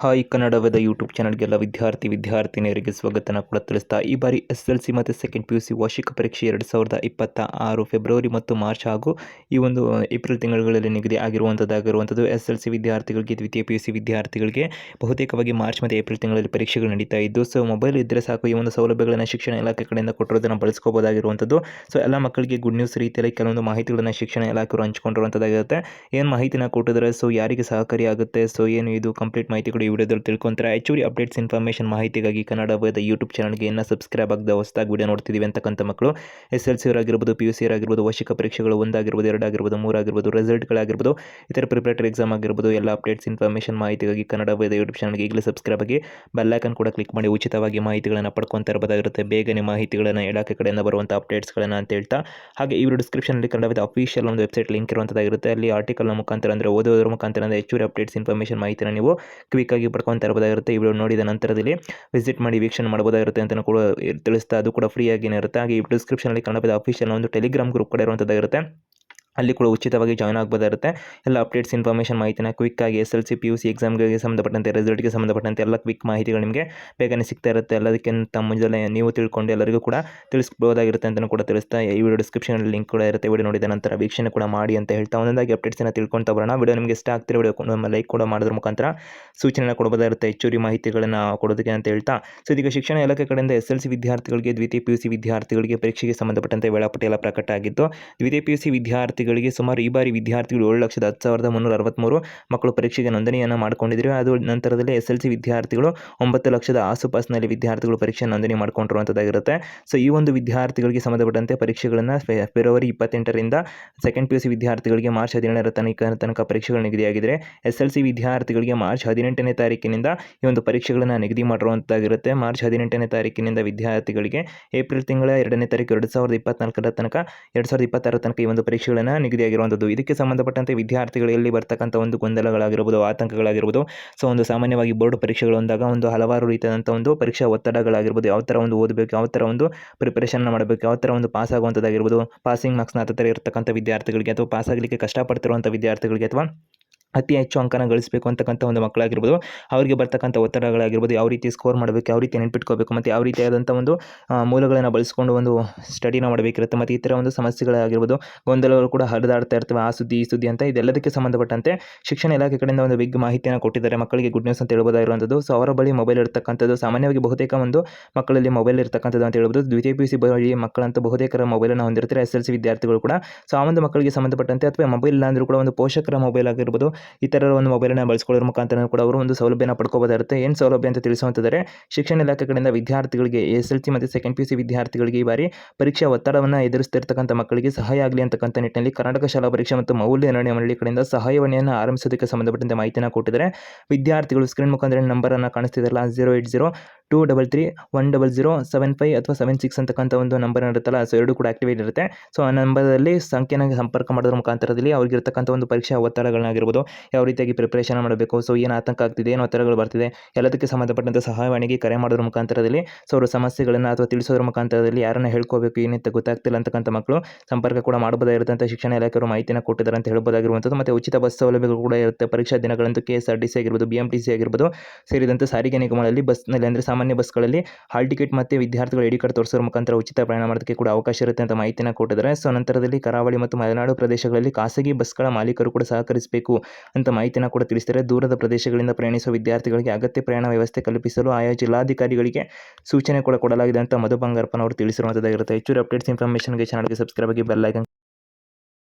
Hi ಕನ್ನಡದ YouTube ಚಾನಲ್ಗೆಲ್ಲ ವಿದ್ಯಾರ್ಥಿನಿಯರಿಗೆ ಸ್ವಾಗತನ ಕೂಡ ತಿಳಿಸ್ತಾ ಈ ಬಾರಿ SSLC ಮತ್ತು ಸೆಕೆಂಡ್ PUC ವಾರ್ಷಿಕ ಪರೀಕ್ಷೆ 2026 ಫೆಬ್ರವರಿ ಮತ್ತು ಮಾರ್ಚ್ ಹಾಗೂ ಈ ಒಂದು ಏಪ್ರಿಲ್ ತಿಂಗಳುಗಳಲ್ಲಿ ನಿಗದಿ ಆಗಿರುವಂಥದ್ದು SSLC ವಿದ್ಯಾರ್ಥಿಗಳಿಗೆ ದ್ವಿತೀಯ PUC ವಿದ್ಯಾರ್ಥಿಗಳಿಗೆ ಬಹುತೇಕವಾಗಿ ಮಾರ್ಚ್ ಮತ್ತು ಏಪ್ರಿಲ್ ತಿಂಗಳಲ್ಲಿ ಪರೀಕ್ಷೆಗಳು ನಡೀತಾ ಇದ್ದು ಸೊ ಮೊಬೈಲ್ ಇದ್ದರೆ ಸಾಕು ಈ ಒಂದು ಸೌಲಭ್ಯಗಳನ್ನು ಶಿಕ್ಷಣ ಇಲಾಖೆ ಕಡೆಯಿಂದ ಕೊಟ್ಟಿರೋದನ್ನು ಬಳಸ್ಕೋಬೋದಾಗಿರುವಂಥದ್ದು. ಸೊ ಎಲ್ಲ ಮಕ್ಕಳಿಗೆ ಗುಡ್ ನ್ಯೂಸ್ ರೀತಿಯಲ್ಲಿ ಕೆಲವೊಂದು ಮಾಹಿತಿಗಳನ್ನು ಶಿಕ್ಷಣ ಇಲಾಖೆಯವರು ಹಂಚ್ಕೊಂಡಿರುವಂಥದ್ದಾಗಿರುತ್ತೆ. ಏನು ಮಾಹಿತಿನ ಕೊಟ್ಟಿದ್ದಾರೆ, ಸೊ ಯಾರಿಗೆ ಸಹಕಾರಿಯಾಗುತ್ತೆ, ಸೊ ಏನು ಇದು ಕಂಪ್ಲೀಟ್ ಮಾಹಿತಿಗಳು ವಿಡಿಯೋದಲ್ಲಿ ತಿಳ್ಕೊಂತಾರೆ. ಹೆಚ್ಚುವರಿ ಅಪ್ಡೇಟ್ಸ್ ಇನ್ಫಾರ್ಮೇಷನ್ ಮಾಹಿತಿಗಾಗಿ ಕನ್ನಡ ಯೂಟ್ಯೂಬ್ ಚಾನಲ್ಗೆ ಸಬ್ಸ್ಕ್ರೈಬ್ ಆಗದ ಹೊಸದಾಗಿ ವಿಡಿಯೋ ನೋಡ್ತಿದ್ದೀವಿ ಅಂತಕ್ಕಂಥ ಮಕ್ಕಳು SSLC ಅವರಾಗಿರ್ಬೋದು, PUC ಅವರಾಗಿರ್ಬೋದು, ವಾರ್ಷಿಕ ಪರೀಕ್ಷೆಗಳು 1 ಆಗಿರ್ಬೋದು, 2 ಆಗಿರ್ಬೋದು, 3 ಆಗಿರ್ಬೋದು, ರಿಸಲ್ಟ್ಗಳಾಗಿರ್ಬೋದು, ಇತರ ಪ್ರಿಪರೇಟರಿ ಎಕ್ಸಾಮ್ ಆಗಿರ್ಬೋದು, ಎಲ್ಲ ಅಪ್ಡೇಟ್ಸ್ ಇನ್ಫಾರ್ಮೇಷನ್ ಮಾಹಿತಿಗಾಗಿ ಕನ್ನಡ ಯೂಟ್ಯೂಬ್ ಚಾನಲ್ಗೆ ಈಗಲೇ ಸಬ್ಸ್ಕ್ರೈಬ್ ಆಗಿ ಬೆಲ್ ಐಕಾನ್ ಕೂಡ ಕ್ಲಿಕ್ ಮಾಡಿ ಉಚಿತವಾಗಿ ಮಾಹಿತಿಗಳನ್ನು ಪಡ್ಕೊತಾ ಇರಬಹುದಾಗಿರುತ್ತೆ. ಬೇಗನೆ ಮಾಹಿತಿಗಳನ್ನು ಇಲಾಖೆ ಕಡೆಯಿಂದ ಬರುವಂಥ ಅಪ್ಡೇಟ್ಸ್ಗಳನ್ನು ಅಂತ ಹೇಳ್ತಾ, ಹಾಗೆ ಈ ಡಿಸ್ಕ್ರಿಪ್ಷನಲ್ಲಿ ಕನ್ನಡ ಅಫಿಷಿಯಲ್ ಒಂದು ವೆಬ್ಸೈಟ್ ಲಿಂಕ್ ಇರುವಂಥದ್ದಾಗಿರುತ್ತೆ. ಅಲ್ಲಿ ಆರ್ಟಿಕಲ್ನ ಮುಖಾಂತರ ಅಂದರೆ ಓದೋದ್ರ ಮುಖಾಂತರ ಹೆಚ್ಚುವರಿ ಅಪ್ಡೇಟ್ಸ್ ಇನ್ಫಾರ್ಮೇಷನ್ ಮಾಹಿತಿನ ನೀವು ಕ್ವಿಕ್ ಆಗಿ ಪಡ್ಕೊತಾ ಇರಬಹುದಾಗಿರುತ್ತೆ. ಈ ವಿಡಿಯೋ ನೋಡಿದ ನಂತರದಲ್ಲಿ ವಿಸಿಟ್ ಮಾಡಿ ವೀಕ್ಷಣೆ ಮಾಡಬಹುದಾಗಿರುತ್ತೆ ಅಂತ ಕೂಡ ತಿಳಿಸ್ತಾ, ಅದು ಕೂಡ ಫ್ರೀ ಆಗಿನೇ ಇರುತ್ತೆ. ಹಾಗೆ ಈ ಡಿಸ್ಕ್ರಿಪ್ಷನಲ್ಲಿ ಕನ್ನಡದ ಅಫಿಷಿಯಲ್ ಒಂದು ಟೆಲಿಗ್ರಾಮ್ ಗ್ರೂಪ್ ಕೂಡ ಇರುವಂಥದ್ದಾಗಿರುತ್ತೆ. ಅಲ್ಲಿ ಕೂಡ ಉಚಿತವಾಗಿ ಜಾಯ್ನ್ ಆಗಬಹುದಾಗಿರುತ್ತೆ. ಎಲ್ಲ ಅಪ್ಡೇಟ್ಸ್ ಇನ್ಫಾರ್ಮೇಷನ್ ಮಾಹಿತಿನ ಕ್ವಿಕ್ ಆಗಿ SSLC PUC ಎಕ್ಸಾಮ್ಗೆ ಸಂಬಂಧಪಟ್ಟಂತೆ, ರಿಸಲ್ಟ್ಗೆ ಸಂಬಂಧಪಟ್ಟಂತೆ ಎಲ್ಲ ಕ್ವಿಕ್ ಮಾಹಿತಿಗಳು ನಿಮಗೆ ಬೇಗನೆ ಸಿಗ್ತಾ ಇರುತ್ತೆ. ಎಲ್ಲದಕ್ಕಿಂತ ಮುಂಜಾನೆ ನೀವು ತಿಳ್ಕೊಂಡು ಎಲ್ಲರಿಗೂ ಕೂಡ ತಿಳಿಸ್ಬೋದಾಗಿರುತ್ತೆ ಅಂತ ಕೂಡ ತಿಳಿಸ್ತಾ, ಈ ವಿಡಿಯೋ ಡಿಸ್ಕ್ರಿಪ್ಷನಲ್ಲಿ ಲಿಂಕ್ ಕೂಡ ಇರುತ್ತೆ. ವಿಡಿಯೋ ನೋಡಿದ ನಂತರ ವೀಕ್ಷಣೆ ಕೂಡ ಮಾಡಿ ಅಂತ ಹೇಳ್ತಾ ಒಂದೊಂದಾಗಿ ಅಪ್ಡೇಟ್ಸನ್ನು ತಿಳ್ಕೊಳ್ತಾ ಬರೋಣ. ವಿಡಿಯೋ ನಿಮಗೆ ಇಷ್ಟ ಆಗ್ತಿರೋ ವಿಡಿಯೋ ಲೈಕ್ ಕೂಡ ಮಾಡೋದ್ರ ಮುಖಾಂತರ ಸೂಚನೆ ಕೊಡಬಹುದಾಗಿರುತ್ತೆ ಹೆಚ್ಚುವರಿ ಮಾಹಿತಿಗಳನ್ನು ಕೊಡೋದಕ್ಕೆ ಅಂತ ಹೇಳ್ತಾ. ಸೊ ಇದೀಗ ಶಿಕ್ಷಣ ಇಲಾಖೆ ಕಡೆಯಿಂದ SSLC ವಿದ್ಯಾರ್ಥಿಗಳಿಗೆ, ದ್ವಿತೀಯ PUC ವಿದ್ಯಾರ್ಥಿಗಳಿಗೆ ಪರೀಕ್ಷೆಗೆ ಸಂಬಂಧಪಟ್ಟಂತೆ ವೇಳಾಪಟ್ಟಿ ಎಲ್ಲ ಪ್ರಕಟ ಆಗಿತ್ತು. ದ್ವಿತೀಯ PUC ವಿದ್ಯಾರ್ಥಿಗಳಿಗೆ ಸುಮಾರು ಈ ಬಾರಿ ವಿದ್ಯಾರ್ಥಿಗಳು 7,10,363 ಮಕ್ಕಳು ಪರೀಕ್ಷೆಗೆ ನೋಂದಣಿಯನ್ನು ಮಾಡಿಕೊಂಡಿದ್ರು. ಅದು ನಂತರದಲ್ಲಿ SSLC ವಿದ್ಯಾರ್ಥಿಗಳು 9 ಲಕ್ಷದ ಆಸುಪಾಸಿನಲ್ಲಿ ವಿದ್ಯಾರ್ಥಿಗಳು ಪರೀಕ್ಷೆ ನೋಂದಣಿ ಮಾಡಿಕೊಂಡಿರುವಂಥದ್ದಾಗಿರುತ್ತೆ. ಸೊ ಈ ಒಂದು ವಿದ್ಯಾರ್ಥಿಗಳಿಗೆ ಸಂಬಂಧಪಟ್ಟಂತೆ ಪರೀಕ್ಷೆಗಳನ್ನು ಫೆಬ್ರವರಿ 28ರಿಂದ ಸೆಕೆಂಡ್ PUC ವಿದ್ಯಾರ್ಥಿಗಳಿಗೆ ಮಾರ್ಚ್ 17ರ ತನಕ ಪರೀಕ್ಷೆಗಳು ನಿಗದಿಯಾಗಿದ್ದರೆ, SSLC ವಿದ್ಯಾರ್ಥಿಗಳಿಗೆ ಮಾರ್ಚ್ 18ನೇ ತಾರೀಕಿನಿಂದ ಈ ಒಂದು ಪರೀಕ್ಷೆಗಳನ್ನು ನಿಗದಿ ಮಾಡಿರುವಂಥದ್ದಾಗಿರುತ್ತೆ. ಮಾರ್ಚ್ 18ನೇ ತಾರೀಕಿನಿಂದ ವಿದ್ಯಾರ್ಥಿಗಳಿಗೆ ಏಪ್ರಿಲ್ ತಿಂಗಳ 2ನೇ ತಾರೀಕು 2024ರ ತನಕ 2026 ತನಕ ಈ ಒಂದು ಪರೀಕ್ಷೆಗಳನ್ನು ನಿಗದಿಯಾಗಿರುವಂಥದ್ದು. ಇದಕ್ಕೆ ಸಂಬಂಧಪಟ್ಟಂತೆ ವಿದ್ಯಾರ್ಥಿಗಳಲ್ಲಿ ಬರ್ತಕ್ಕಂಥ ಒಂದು ಗೊಂದಲಗಳಾಗಿರ್ಬೋದು, ಆತಂಕಗಳಾಗಿರ್ಬೋದು. ಸೊ ಒಂದು ಸಾಮಾನ್ಯವಾಗಿ ಬೋರ್ಡ್ ಪರೀಕ್ಷೆಗಳು ಅಂದಾಗ ಒಂದು ಹಲವಾರು ರೀತಿಯಾದಂಥ ಒಂದು ಪರೀಕ್ಷಾ ಒತ್ತಡಗಳಾಗಿರ್ಬೋದು, ಯಾವ ಥರ ಒಂದು ಓದಬೇಕು, ಯಾವ ಥರ ಒಂದು ಪ್ರಿಪರೇಷನ್ ಮಾಡಬೇಕು, ಯಾವ ಥರ ಒಂದು ಪಾಸ್ ಆಗುವಂಥದ್ದಾಗಿರ್ಬೋದು, ಪಾಸಿಂಗ್ ಮಾರ್ಕ್ಸ್ನ ಹತ್ತಿರ ಇರತಕ್ಕಂಥ ವಿದ್ಯಾರ್ಥಿಗಳಿಗೆ ಅಥವಾ ಪಾಸ್ ಆಗಲಿಕ್ಕೆ ಕಷ್ಟಪಡ್ತಿರುವಂಥ ವಿದ್ಯಾರ್ಥಿಗಳಿಗೆ ಅಥವಾ ಅತಿ ಹೆಚ್ಚು ಅಂಕನ ಗಳಿಸಬೇಕು ಅಂತಕ್ಕಂಥ ಒಂದು ಮಕ್ಕಳಾಗಿರ್ಬೋದು, ಅವರಿಗೆ ಬರ್ತಕ್ಕಂಥ ಒತ್ತಡಗಳಾಗಿರ್ಬೋದು, ಯಾವ ರೀತಿ ಸ್ಕೋರ್ ಮಾಡಬೇಕು, ಯಾವ ರೀತಿ ನೆನ್ಪಿಟ್ಕೋಬೇಕು, ಮತ್ತು ಯಾವ ರೀತಿಯಾದಂಥ ಒಂದು ಮೂಲಗಳನ್ನು ಬಳಸಿಕೊಂಡು ಒಂದು ಸ್ಟಡಿನ ಮಾಡಬೇಕಿರುತ್ತೆ, ಮತ್ತು ಈ ಥರ ಒಂದು ಸಮಸ್ಯೆಗಳಾಗಿರ್ಬೋದು, ಗೊಂದಲಗಳು ಕೂಡ ಹರಿದಾಡ್ತಾ ಇರ್ತವೆ. ಆ ಸುದ್ದಿ ಈ ಸುದ್ದಿ ಅಂತ ಇದೆಲ್ಲದಕ್ಕೆ ಸಂಬಂಧಪಟ್ಟಂತೆ ಶಿಕ್ಷಣ ಇಲಾಖೆ ಕಡೆಯಿಂದ ಒಂದು ಬಿಗ್ ಮಾಹಿತಿಯನ್ನು ಕೊಟ್ಟಿದ್ದಾರೆ. ಮಕ್ಕಳಿಗೆ ಗುಡ್ ನ್ಯೂಸ್ ಅಂತ ಹೇಳ್ಬೋದಾಗಿರುವಂಥದ್ದು. ಸೊ ಅವರ ಬಳಿ ಮೊಬೈಲ್ ಇರ್ತಕ್ಕಂಥದ್ದು ಸಾಮಾನ್ಯವಾಗಿ ಬಹುತೇಕ ಒಂದು ಮಕ್ಕಳಲ್ಲಿ ಮೊಬೈಲ್ ಇರ್ತಕ್ಕಂಥದ್ದು ಅಂತ ಹೇಳ್ಬೋದು. ದ್ವಿತೀಯ PUC ಬಳಿ ಮಕ್ಕಳಂತೂ ಬಹುತೇಕರ ಮೊಬೈಲನ್ನು ಹೊಂದಿರ್ತಾರೆ, SSLC ವಿದ್ಯಾರ್ಥಿಗಳು ಕೂಡ. ಸೊ ಆ ಒಂದು ಮಕ್ಕಳಿಗೆ ಸಂಬಂಧಪಟ್ಟಂತೆ ಅಥವಾ ಮೊಬೈಲ್ ಇಲ್ಲ ಅಂದರೂ ಕೂಡ ಒಂದು ಪೋಷಕರ ಮೊಬೈಲ್ ಆಗಿರ್ಬೋದು, ಈ ಥರ ಒಂದು ಮೊಬೈಲನ್ನು ಬಳಸ್ಕೊಳ್ಳೋದ್ರ ಮುಖಾಂತರ ಕೂಡ ಅವರು ಒಂದು ಸೌಲಭ್ಯನ ಪಡ್ಕೋಬೋದಾಗಿರುತ್ತೆ. ಏನು ಸೌಲಭ್ಯ ಅಂತ ತಿಳಿಸುವಂತಿದ್ದಾರೆ, ಶಿಕ್ಷಣ ಇಲಾಖೆ ಕಡೆಯಿಂದ ವಿದ್ಯಾರ್ಥಿಗಳಿಗೆ SSLC ಮತ್ತು ಸೆಕೆಂಡ್ PUC ವಿದ್ಯಾರ್ಥಿಗಳಿಗೆ ಈ ಬಾರಿ ಪರೀಕ್ಷಾ ಒತ್ತಡವನ್ನು ಎದುರಿಸ್ತಿರ್ತಕ್ಕಂಥ ಮಕ್ಕಳಿಗೆ ಸಹಾಯ ಆಗಲಿ ಅಂತಕ್ಕಂಥ ನಿಟ್ಟಿನಲ್ಲಿ ಕರ್ನಾಟಕ ಶಾಲಾ ಪರೀಕ್ಷೆ ಮತ್ತು ಮೌಲ್ಯ ನಿರ್ಣಯ ಮಂಡಳಿ ಕಡೆಯಿಂದ ಸಹಾಯವಾಣಿಯನ್ನು ಆರಂಭಿಸೋದಕ್ಕೆ ಸಂಬಂಧಪಟ್ಟಂತೆ ಮಾಹಿತಿಯನ್ನು ಕೊಟ್ಟಿದ್ದಾರೆ. ವಿದ್ಯಾರ್ಥಿಗಳು ಸ್ಕ್ರೀನ್ ಮುಖಾಂತರ ನಂಬರನ್ನು ಕಾಣಿಸ್ತಿದ್ದಾರಲ್ಲ, 08022331075 ಅಥವಾ 76 ಅಂತಕ್ಕಂಥ ಒಂದು ನಂಬರ್ ಇರುತ್ತಲ್ಲ, ಸೊ ಎರಡು ಕೂಡ ಆಕ್ಟಿವೇಟ್ ಇರುತ್ತೆ. ಸೊ ಆ ನಂಬರಲ್ಲಿ ಸಂಖ್ಯೆನ ಸಂಪರ್ಕ ಮಾಡೋದ್ರ ಮುಖಾಂತರದಲ್ಲಿ ಅವ್ರಿಗೆ ಇರ್ತಕ್ಕಂಥ ಒಂದು ಪರೀಕ್ಷಾ ಒತ್ತಡಗಳನ್ನಾಗಿರ್ಬೋದು, ಯಾವ ರೀತಿಯಾಗಿ ಪ್ರಿಪರೇಷನ್ ಮಾಡಬೇಕು, ಸೊ ಏನು ಆತಂಕ ಆಗ್ತಿದೆ, ಏನು ಒತ್ತಡಗಳು ಬರ್ತಿದೆ, ಎಲ್ಲದಕ್ಕೆ ಸಂಬಂಧಪಟ್ಟಂತೆ ಸಹಾಯವಾಣಿಗೆ ಕರೆ ಮಾಡೋದ್ರ ಮುಖಾಂತರದಲ್ಲಿ ಸೊ ಅವರು ಸಮಸ್ಯೆಗಳನ್ನು ಅಥವಾ ತಿಳಿಸೋದ್ರ ಮುಖಾಂತರದಲ್ಲಿ ಯಾರನ್ನ ಹೇಳ್ಕೋಬೇಕು, ಏನಂತ ಗೊತ್ತಾಗ್ತಿಲ್ಲ ಅಂತಕ್ಕಂಥ ಮಕ್ಕಳು ಸಂಪರ್ಕ ಕೂಡ ಮಾಡಬಹುದಾಗಿರುತ್ತೆ ಅಂತ ಶಿಕ್ಷಣ ಇಲಾಖೆಯವರು ಮಾಹಿತಿಯನ್ನು ಕೊಟ್ಟಿದ್ದಾರೆ ಅಂತ ಹೇಳ್ಬೋದಾಗಿರುವಂಥದ್ದು. ಮತ್ತು ಉಚಿತ ಬಸ್ ಸೌಲಭ್ಯಗಳು ಕೂಡ ಇರುತ್ತೆ. ಪರೀಕ್ಷಾ ದಿನಗಳಂತೂ KSRTC ಆಗಿರ್ಬೋದು, BMTC ಆಗಿರ್ಬೋದು ಸೇರಿದಂತೆ ಸಾರಿಗೆ ನಿಗಮಗಳಲ್ಲಿ ಬಸ್ನಲ್ಲಿ ಅಂದರೆ ಸಾಮಾನ್ಯ ಬಸ್ಗಳಲ್ಲಿ ಹಾಲ್ ಟಿಕೆಟ್ ಮತ್ತು ವಿದ್ಯಾರ್ಥಿಗಳು ಐಡಿ ಕಾರ್ಡ್ ತೋರಿಸೋದ್ರ ಮುಖಾಂತರ ಉಚಿತ ಪ್ರಯಾಣ ಮಾಡೋದಕ್ಕೆ ಕೂಡ ಅವಕಾಶ ಇರುತ್ತೆ ಅಂತ ಮಾಹಿತಿಯನ್ನು ಕೊಟ್ಟಿದ್ದಾರೆ. ಸೊ ನಂತರದಲ್ಲಿ ಕರಾವಳಿ ಮತ್ತು ಮಲೆನಾಡು ಪ್ರದೇಶಗಳಲ್ಲಿ ಖಾಸಗಿ ಬಸ್ಗಳ ಮಾಲೀಕರು ಕೂಡ ಸಹಕರಿಸಬೇಕು ಅಂತ ಮಾಹಿತಿನ ಕೂಡ ತಿಳಿಸಿದ್ದಾರೆ. ದೂರದ ಪ್ರದೇಶಗಳಿಂದ ಪ್ರಯಾಣಿಸುವ ವಿದ್ಯಾರ್ಥಿಗಳಿಗೆ ಅಗತ್ಯ ಪ್ರಯಾಣ ವ್ಯವಸ್ಥೆ ಕಲ್ಪಿಸಲು ಆಯಾ ಜಿಲ್ಲಾಧಿಕಾರಿಗಳಿಗೆ ಸೂಚನೆ ಕೂಡ ಕೊಡಲಾಗಿದೆ ಅಂತ ಮಧು ಬಂಗಾರಪ್ಪನವರು ತಿಳಿಸಿರುವಂಥದ್ದಾಗಿರುತ್ತೆ. ಹೆಚ್ಚುವರಿ ಅಪ್ಡೇಟ್ಸ್ ಇನ್ಫಾರ್ಮೇಷನ್ಗೆ ಚಾನಲ್ಗೆ ಸಬ್ಸ್ಕ್ರೈಬ್ ಆಗಿ ಬೆಲ್ ಐಕಾನ್